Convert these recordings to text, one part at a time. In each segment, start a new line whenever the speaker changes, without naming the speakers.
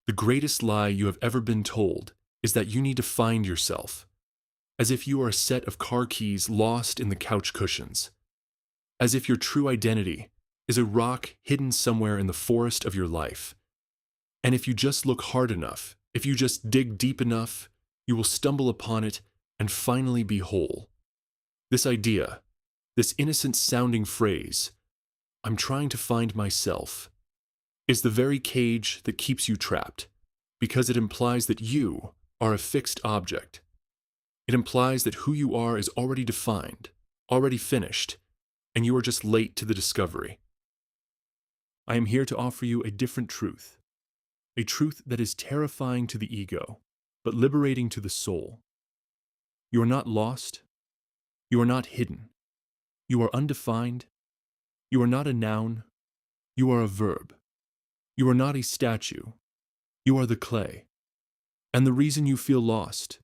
The greatest lie you have ever been told is that you need to find yourself, as if you are a set of car keys lost in the couch cushions, as if your true identity is a rock hidden somewhere in the forest of your life. And if you just look hard enough, if you just dig deep enough, you will stumble upon it and finally be whole. This idea, this innocent-sounding phrase, "I'm trying to find myself," is the very cage that keeps you trapped, because it implies that you are a fixed object. It implies that who you are is already defined, already finished, and you are just late to the discovery. I am here to offer you a different truth, a truth that is terrifying to the ego, but liberating to the soul. You are not lost. You are not hidden. You are undefined. You are not a noun. You are a verb. You are not a statue. You are the clay. And the reason you feel lost,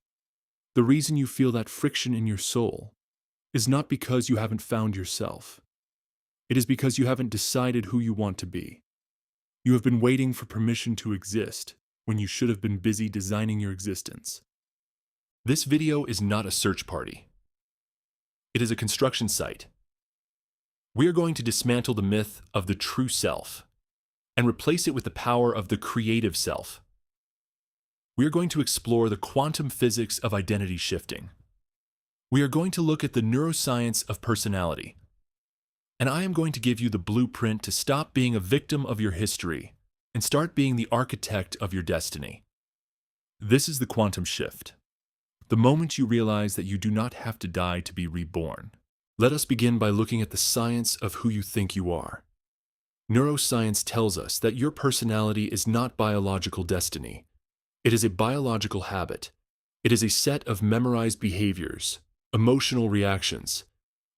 the reason you feel that friction in your soul, is not because you haven't found yourself. It is because you haven't decided who you want to be. You have been waiting for permission to exist when you should have been busy designing your existence. This video is not a search party. It is a construction site. We are going to dismantle the myth of the true self and replace it with the power of the creative self. We are going to explore the quantum physics of identity shifting. We are going to look at the neuroscience of personality. And I am going to give you the blueprint to stop being a victim of your history and start being the architect of your destiny. This is the quantum shift. The moment you realize that you do not have to die to be reborn. Let us begin by looking at the science of who you think you are. Neuroscience tells us that your personality is not biological destiny. It is a biological habit. It is a set of memorized behaviors, emotional reactions,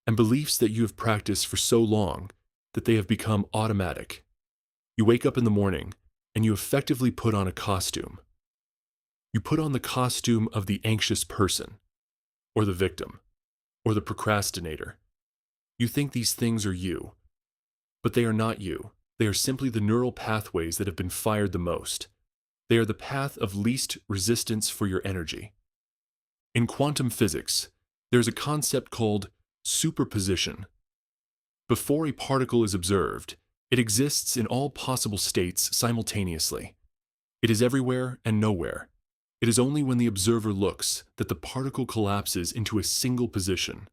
and beliefs that you have practiced for so long that they have become automatic. You wake up in the morning and you effectively put on a costume. You put on the costume of the anxious person, or the victim, or the procrastinator. You think these things are you, but they are not you. They are simply the neural pathways that have been fired the most. They are the path of least resistance for your energy. In quantum physics, there's a concept called superposition. Before a particle is observed, it exists in all possible states simultaneously. It is everywhere and nowhere. It is only when the observer looks that the particle collapses into a single position.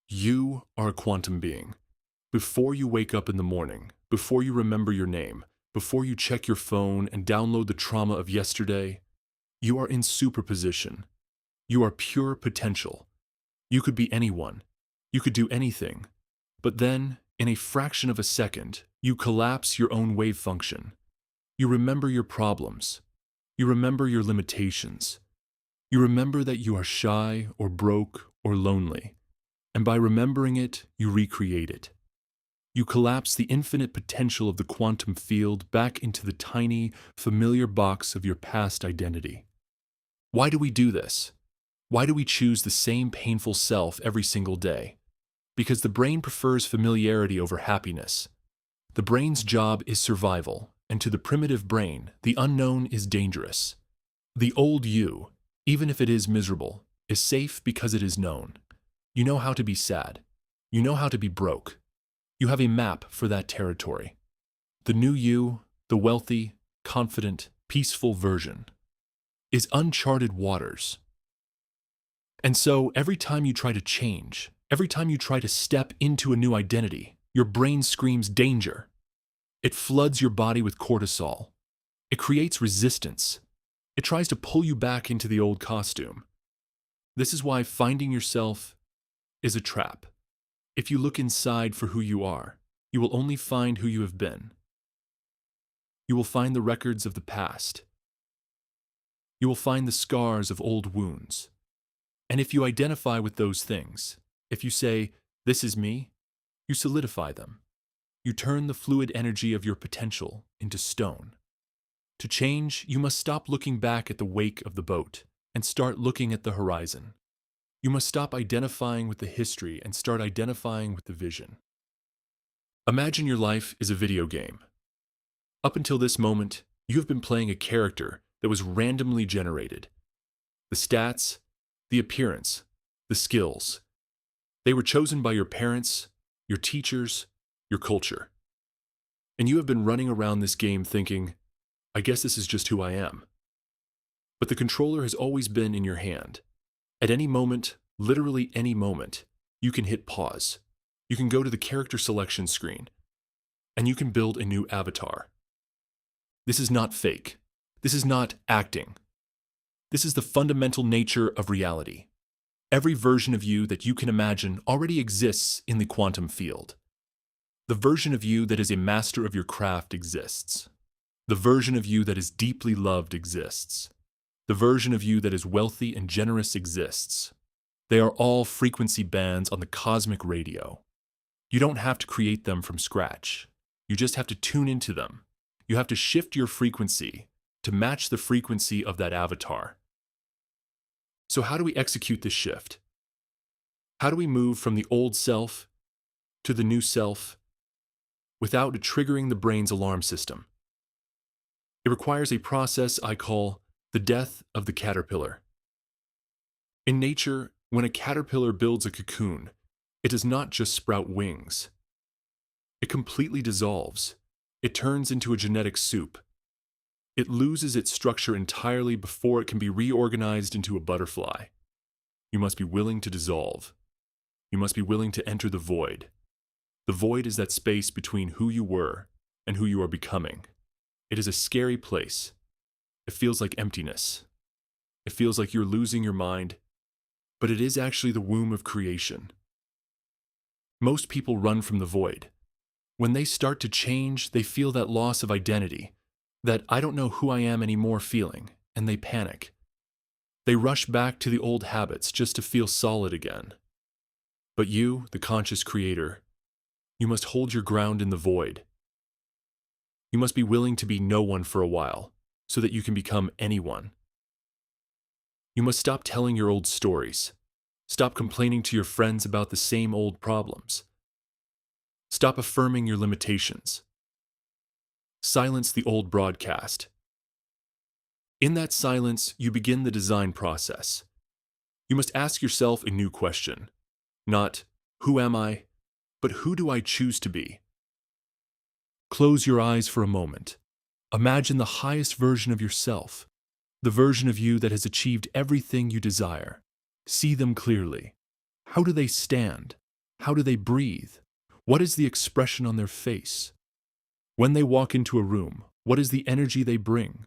You are a quantum being. Before you wake up in the morning, before you remember your name, before you check your phone and download the trauma of yesterday, you are in superposition. You are pure potential. You could be anyone. You could do anything. But then, in a fraction of a second, you collapse your own wave function. You remember your problems. You remember your limitations. You remember that you are shy or broke or lonely. And by remembering it, you recreate it. You collapse the infinite potential of the quantum field back into the tiny, familiar box of your past identity. Why do we do this? Why do we choose the same painful self every single day? Because the brain prefers familiarity over happiness. The brain's job is survival, and to the primitive brain, the unknown is dangerous. The old you, even if it is miserable, is safe because it is known. You know how to be sad. You know how to be broke. You have a map for that territory. The new you, the wealthy, confident, peaceful version, is uncharted waters. And so every time you try to change, every time you try to step into a new identity, your brain screams danger. It floods your body with cortisol. It creates resistance. It tries to pull you back into the old costume. This is why finding yourself is a trap. If you look inside for who you are, you will only find who you have been. You will find the records of the past. You will find the scars of old wounds. And if you identify with those things, if you say, "This is me," you solidify them. You turn the fluid energy of your potential into stone. To change, you must stop looking back at the wake of the boat and start looking at the horizon. You must stop identifying with the history and start identifying with the vision. Imagine your life is a video game. Up until this moment, You have been playing a character that was randomly generated. The stats, the appearance, the skills. They were chosen by your parents, your teachers, your culture. And you have been running around this game thinking, I guess this is just who I am. But the controller has always been in your hand. At any moment, literally any moment, you can hit pause. You can go to the character selection screen, and you can build a new avatar. This is not fake. This is not acting. This is the fundamental nature of reality. Every version of you that you can imagine already exists in the quantum field. The version of you that is a master of your craft exists. The version of you that is deeply loved exists. The version of you that is wealthy and generous exists. They are all frequency bands on the cosmic radio. You don't have to create them from scratch. You just have to tune into them. You have to shift your frequency to match the frequency of that avatar. So how do we execute this shift? How do we move from the old self to the new self without triggering the brain's alarm system? It requires a process I call the death of the caterpillar. In nature, when a caterpillar builds a cocoon, it does not just sprout wings. It completely dissolves. It turns into a genetic soup. It loses its structure entirely before it can be reorganized into a butterfly. You must be willing to dissolve. You must be willing to enter the void. The void is that space between who you were and who you are becoming. It is a scary place. It feels like emptiness. It feels like you're losing your mind, but it is actually the womb of creation. Most people run from the void. When they start to change, they feel that loss of identity, that I don't know who I am anymore feeling, and they panic. They rush back to the old habits just to feel solid again. But you, the conscious creator, you must hold your ground in the void. You must be willing to be no one for a while, so that you can become anyone. You must stop telling your old stories. Stop complaining to your friends about the same old problems. Stop affirming your limitations. Silence the old broadcast. In that silence, you begin the design process. You must ask yourself a new question. Not, who am I, but who do I choose to be? Close your eyes for a moment. Imagine the highest version of yourself, the version of you that has achieved everything you desire. See them clearly. How do they stand? How do they breathe? What is the expression on their face? When they walk into a room, what is the energy they bring?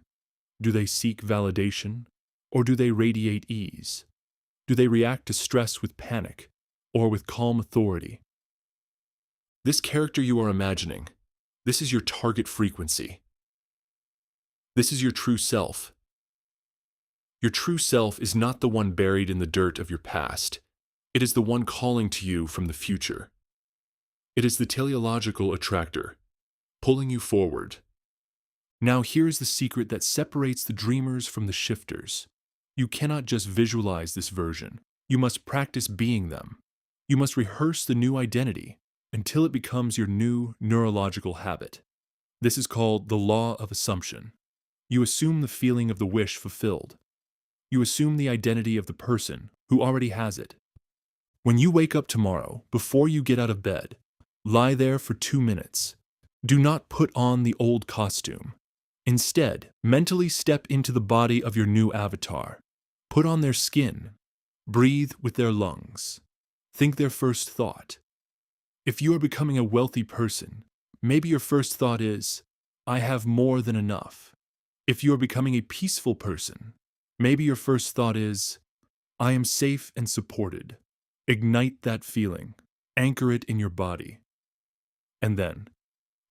Do they seek validation, or do they radiate ease? Do they react to stress with panic, or with calm authority? This character you are imagining, this is your target frequency. This is your true self. Your true self is not the one buried in the dirt of your past. It is the one calling to you from the future. It is the teleological attractor, pulling you forward. Now here is the secret that separates the dreamers from the shifters. You cannot just visualize this version. You must practice being them. You must rehearse the new identity until it becomes your new neurological habit. This is called the law of assumption. You assume the feeling of the wish fulfilled. You assume the identity of the person who already has it. When you wake up tomorrow, before you get out of bed, lie there for 2 minutes. Do not put on the old costume. Instead, mentally step into the body of your new avatar. Put on their skin. Breathe with their lungs. Think their first thought. If you are becoming a wealthy person, maybe your first thought is, I have more than enough. If you are becoming a peaceful person, maybe your first thought is, I am safe and supported. Ignite that feeling. Anchor it in your body. And then,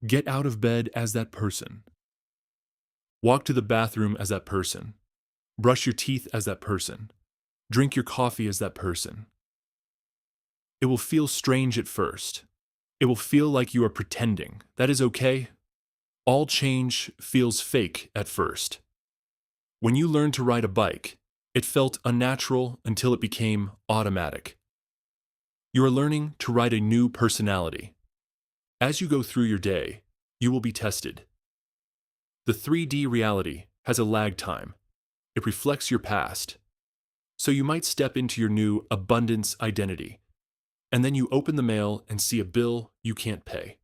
get out of bed as that person. Walk to the bathroom as that person. Brush your teeth as that person. Drink your coffee as that person. It will feel strange at first. It will feel like you are pretending. That is okay. All change feels fake at first. When you learned to ride a bike, it felt unnatural until it became automatic. You are learning to write a new personality. As you go through your day, you will be tested. The 3D reality has a lag time. It reflects your past. So you might step into your new abundance identity, and then you open the mail and see a bill you can't pay.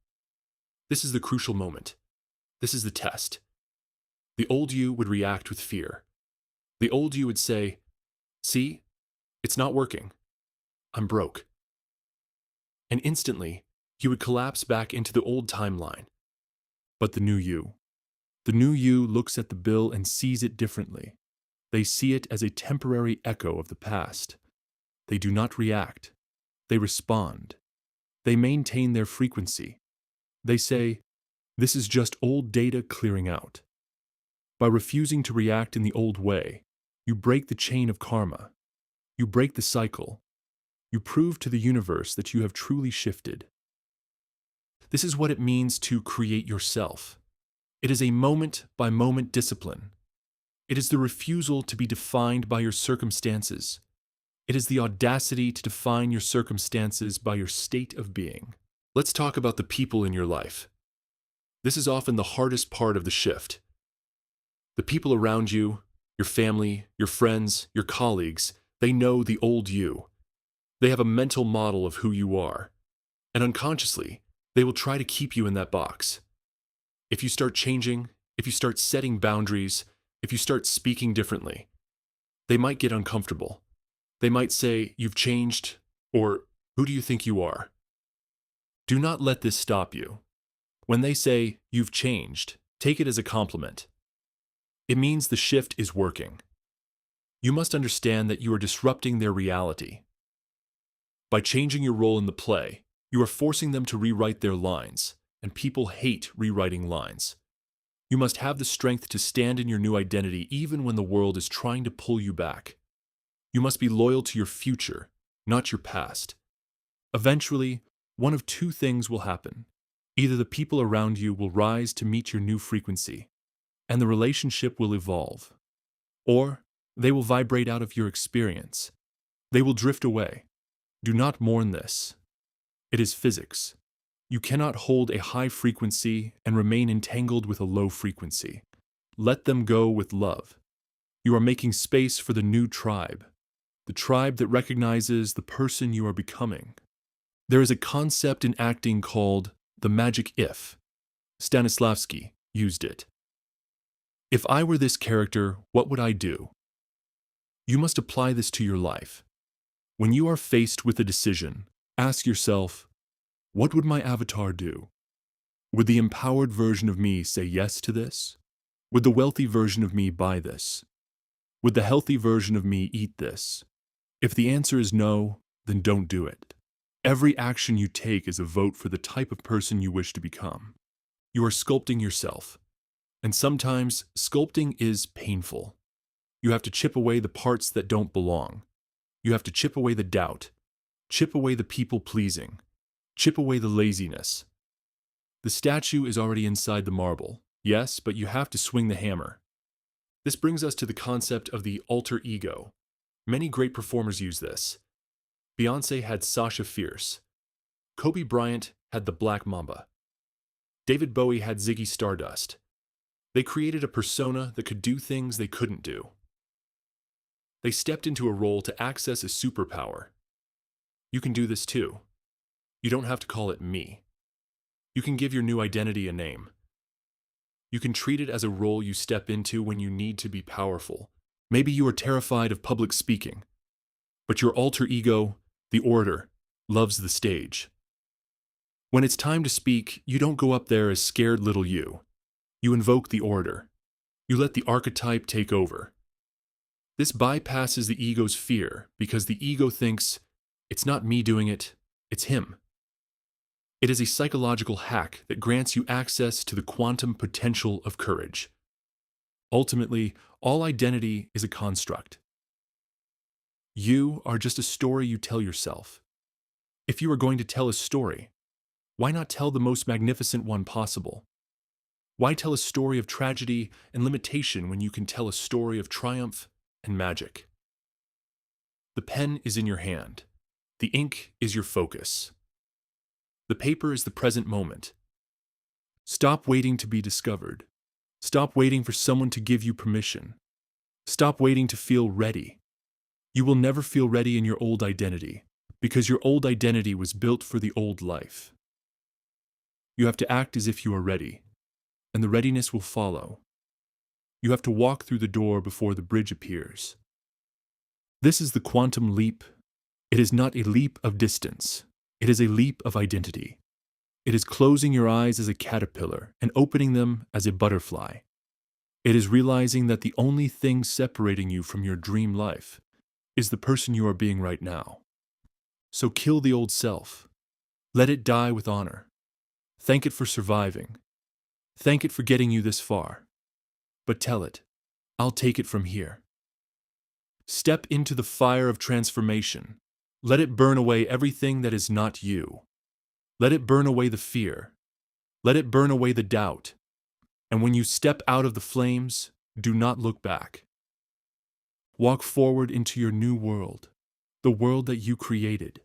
This is the crucial moment. This is the test. The old you would react with fear. The old you would say, "See, it's not working. I'm broke." And instantly, you would collapse back into the old timeline. But the new you looks at the bill and sees it differently. They see it as a temporary echo of the past. They do not react. They respond. They maintain their frequency. They say, "This is just old data clearing out." By refusing to react in the old way, you break the chain of karma. You break the cycle. You prove to the universe that you have truly shifted. This is what it means to create yourself. It is a moment-by-moment discipline. It is the refusal to be defined by your circumstances. It is the audacity to define your circumstances by your state of being. Let's talk about the people in your life. This is often the hardest part of the shift. The people around you, your family, your friends, your colleagues, they know the old you. They have a mental model of who you are. And unconsciously, they will try to keep you in that box. If you start changing, if you start setting boundaries, if you start speaking differently, they might get uncomfortable. They might say, "You've changed," or "Who do you think you are?" Do not let this stop you. When they say, "You've changed," take it as a compliment. It means the shift is working. You must understand that you are disrupting their reality. By changing your role in the play, you are forcing them to rewrite their lines, and people hate rewriting lines. You must have the strength to stand in your new identity even when the world is trying to pull you back. You must be loyal to your future, not your past. Eventually, one of two things will happen. Either the people around you will rise to meet your new frequency, and the relationship will evolve, or they will vibrate out of your experience. They will drift away. Do not mourn this. It is physics. You cannot hold a high frequency and remain entangled with a low frequency. Let them go with love. You are making space for the new tribe, the tribe that recognizes the person you are becoming. There is a concept in acting called the magic if. Stanislavski used it. If I were this character, what would I do? You must apply this to your life. When you are faced with a decision, ask yourself, what would my avatar do? Would the empowered version of me say yes to this? Would the wealthy version of me buy this? Would the healthy version of me eat this? If the answer is no, then don't do it. Every action you take is a vote for the type of person you wish to become. You are sculpting yourself. And sometimes, sculpting is painful. You have to chip away the parts that don't belong. You have to chip away the doubt. Chip away the people-pleasing. Chip away the laziness. The statue is already inside the marble, yes, but you have to swing the hammer. This brings us to the concept of the alter ego. Many great performers use this. Beyoncé had Sasha Fierce. Kobe Bryant had the Black Mamba. David Bowie had Ziggy Stardust. They created a persona that could do things they couldn't do. They stepped into a role to access a superpower. You can do this too. You don't have to call it me. You can give your new identity a name. You can treat it as a role you step into when you need to be powerful. Maybe you are terrified of public speaking, but your alter ego, the orator, loves the stage. When it's time to speak, you don't go up there as scared little you. You invoke the orator. You let the archetype take over. This bypasses the ego's fear because the ego thinks, it's not me doing it, it's him. It is a psychological hack that grants you access to the quantum potential of courage. Ultimately, all identity is a construct. You are just a story you tell yourself. If you are going to tell a story, why not tell the most magnificent one possible? Why tell a story of tragedy and limitation when you can tell a story of triumph and magic? The pen is in your hand. The ink is your focus. The paper is the present moment. Stop waiting to be discovered. Stop waiting for someone to give you permission. Stop waiting to feel ready. You will never feel ready in your old identity, because your old identity was built for the old life. You have to act as if you are ready, and the readiness will follow. You have to walk through the door before the bridge appears. This is the quantum leap. It is not a leap of distance. It is a leap of identity. It is closing your eyes as a caterpillar and opening them as a butterfly. It is realizing that the only thing separating you from your dream life is the person you are being right now. So kill the old self. Let it die with honor. Thank it for surviving. Thank it for getting you this far. But tell it, I'll take it from here. Step into the fire of transformation. Let it burn away everything that is not you. Let it burn away the fear. Let it burn away the doubt. And when you step out of the flames, do not look back. Walk forward into your new world, the world that you created,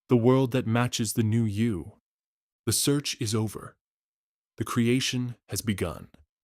the world that matches the new you. The search is over. The creation has begun.